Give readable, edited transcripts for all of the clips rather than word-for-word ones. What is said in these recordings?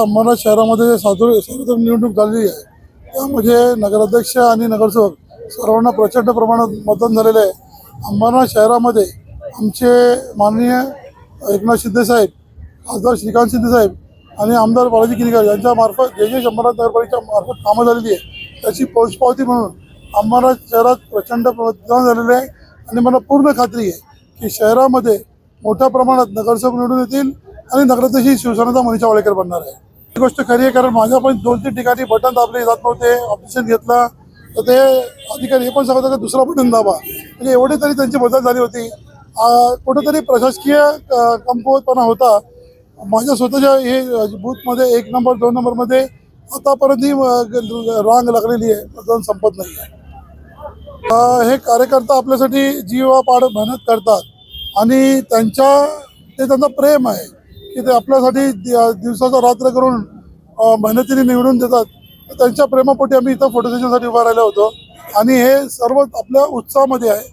अंबरनाथ शहरामध्ये सार्वत्रिक निवडणूक झालेली आहे. त्यामध्ये नगराध्यक्ष आणि नगरसेवक सर्वांना प्रचंड प्रमाणात मतदान झालेले आहे. अंबरनाथ शहरामध्ये आमचे माननीय एकनाथ शिंदे साहेब, खासदार श्रीकांत शिंदे साहेब आणि आमदार बालाजी किनीकर यांच्या मार्फत जे अंबरनाथ नगरपालिका मार्फत कामं झालेली आहे त्याची पोचपावती म्हणून अंबरनाथ शहरात प्रचंड मतदान झालेले आहे. आणि मला पूर्ण खात्री आहे की शहरामध्ये मोठ्या प्रमाणात नगरसेवक निवडून येतील आणि नगराध्यक्ष शिवसेनेचा मनीषा वाळेकर बनणार आहे. ही गोष्ट खरी आहे, कारण माझ्या पण 2-3 ठिकाणी बटन दाबले जात नव्हते, ऑपरेशन घेतला तर ते अधिकारी हे पण सांगत होते दुसरा बटन दाबा, म्हणजे एवढी तरी त्यांची बदल झाली होती. कुठेतरी प्रशासकीय कमकुवतपणा होता. माझ्या स्वतःच्या हे बूथमध्ये 1 नंबर 2 नंबरमध्ये आतापर्यंत ही रांग लागलेली आहे, मतदान संपत नाही आहे. हे कार्यकर्ता आपल्यासाठी जीवापाड मेहनत करतात आणि त्यांचा प्रेम आहे की ते आपल्यासाठी दिवसाचा रात्र करून मेहनतीने निवडून देतात. त्यांच्या प्रेमापोटी आम्ही इथं फोटो सेशनसाठी उभा राहिलो होतो आणि हे सर्व आपल्या उत्साहामध्ये आहे.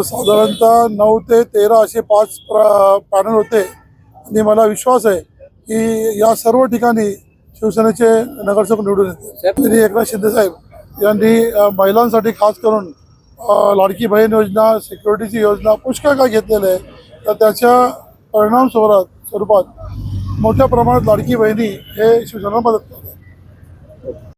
साधारणतः 9 ते 13 असे 5 पॅनल होते आणि मला विश्वास आहे की या सर्व ठिकाणी शिवसेनेचे नगरसेवक निवडून येते. एकनाथ शिंदे साहेब यांनी महिलांसाठी खास करून लाडकी बहीण योजना, सिक्युरिटीची योजना पुष्कळ काय घेतलेलं आहे. तर त्याच्या परिणाम स्वरूपात मोठ्या प्रमाणात लाडकी बहिणी हे शिवसेनेला मदत करतात.